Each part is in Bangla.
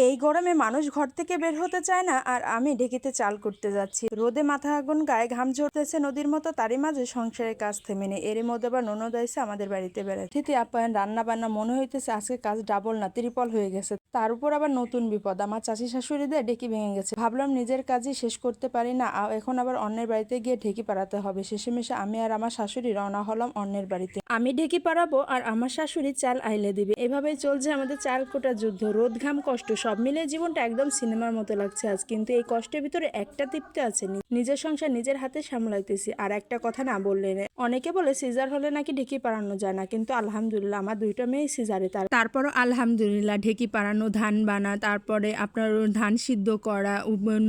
এই গরমে মানুষ ঘর থেকে বের হতে চায় না, আর আমি ঢেকিতে চাল করতে যাচ্ছি। রোদে মাথা আগুন, গায়ে ঘাম ঝরতেছে নদীর মতো। তারই মাঝে সংসারের কাজ থেমে নেই। এরই মধ্যে আবার ননদ আইছে আমাদের বাড়িতে বেড়াতে। অতিথি আপ্যায়ন, রান্না বান্না, মনে হইতেছে আজকে কাজ ডাবল না ত্রিপল হয়ে গেছে। তার উপর আবার নতুন বিপদ, আমার চাচি শাশুড়িদের ঢেকি ভেঙে গেছে। ভাবলাম নিজের কাজই শেষ করতে পারি না, এখন আবার অন্যের বাড়িতে গিয়ে ঢেকি পাড়াতে হবে। শেষেমেশে আমি আর আমার শাশুড়ি রওনা হলাম অন্যের বাড়িতে। আমি ঢেকি পাড়াবো আর আমার শাশুড়ি চাল আইলে দিবে। এভাবেই চলছে আমাদের চাল কোটা যুদ্ধ। রোদ, ঘাম, কষ্ট সব মিলে জীবনটা একদম সিনেমার মতো লাগছে আজ। কিন্তু এই কষ্টের ভিতরে একটা তৃপ্তি আছে, নিজের সংসার নিজের হাতে সামলাইতেছি। আর একটা কথা না বললে নেই, অনেকে বলে সিজার হলে নাকি ঢেকি পাড়ানো যায় না, কিন্তু আলহামদুলিল্লাহ আমার দুইটা মেয়ে সিজারে। তারপরও আলহামদুলিল্লাহ ঢেকি পাড়ানো, ধান বানা, তারপরে আপনার ধান সিদ্ধ করা,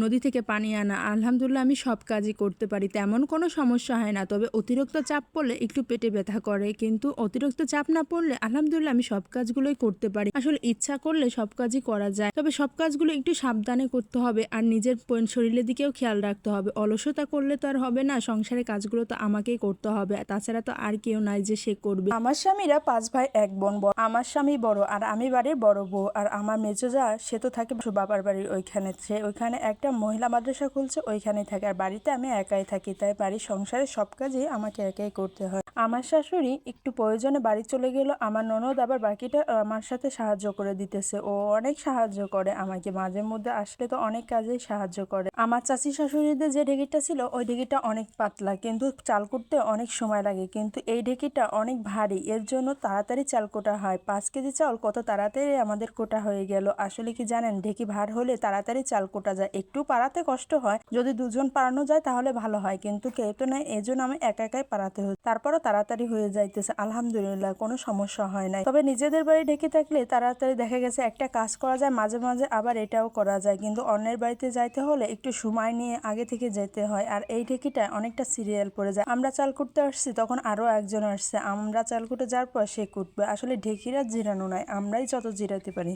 নদী থেকে পানি আনা, আলহামদুলিল্লাহ আমি সব কাজই করতে পারি, তেমন কোনো সমস্যা হয় না। তবে অতিরিক্ত চাপ পড়লে একটু পেটে ব্যথা করে, কিন্তু অতিরিক্ত চাপ না পড়লে আলহামদুলিল্লাহ আমি সব কাজগুলোই করতে পারি। আসলে ইচ্ছা করলে সব কাজই করা যায়, তবে সব কাজগুলো একটু সাবধানে করতে হবে আর নিজের শরীরের দিকেও খেয়াল রাখতে হবে। অলসতা করলে তো আর হবে না, সংসারের কাজগুলো তো আমাকেই করতে হবে, তাছাড়া তো আর কেউ নাই যে সে করবে। আমার স্বামীরা 5 ভাই 1 বোন। আমার স্বামী বড় আর আমি বাড়ির বড় বউ। আর আমার মেজো যা, সে তো থাকে বাবার বাড়ির ওইখানে। সে ওইখানে একটা মহিলা মাদ্রাসা খুলছে, ওইখানেই থাকে। আর বাড়িতে আমি একাই থাকি, তাই বাড়ির সংসারের সব কাজই আমাকে একাই করতে হয়। আমার শাশুড়ি একটু প্রয়োজনে বাড়ি চলে গেল, আমার ননদ আবার বাকিটা আমার সাথে সাহায্য করে দিতেছে। ও অনেক সাহায্য করে আমাকে, মাঝে মধ্যে আসলে তো অনেক কাজেই সাহায্য করে। আমার চাচি শাশুড়িদের যে ঢেকিটা ছিল, ওই ঢেকিটা অনেক পাতলা, কিন্তু চাল করতে অনেক সময় লাগে। কিন্তু এই ঢেকিটা অনেক ভারী, এর জন্য তাড়াতাড়ি চাল কোটা হয়। 5 কেজি চাল কত তাড়াতাড়ি আমাদের কোটা হয়ে গেল। আসলে কি জানেন, ঢেকি ভার হলে তাড়াতাড়ি চাল কোটা যায়, একটু পাড়াতে কষ্ট হয়। যদি দুজন পাড়ানো যায় তাহলে ভালো হয়, কিন্তু কেউ তো নাই, এই জন্য আমি একা একাই পাড়াতে হয়। তারপরও তাড়াতাড়ি হয়ে যাইতেছে, আলহামদুলিল্লাহ কোনো সমস্যা হয় নাই। তবে নিজেদের বাড়ি ঢেকে থাকলে তাড়াতাড়ি দেখা গেছে একটা কাজ করা যায়, মাঝে মাঝে আবার এটাও করা যায়। কিন্তু অন্যের বাড়িতে যাইতে হলে একটু সময় নিয়ে আগে থেকে যেতে হয়। আর এই ঢেকিটা অনেকটা সিরিয়াল পড়ে যায়। আমরা চাল কুটতে আসছি, তখন আরো একজন আসছে, আমরা চাল কুটে যাওয়ার পর সে কুটবে। আসলে ঢেকিরা জিরানো নয়, আমরাই যত জিরাতে পারি।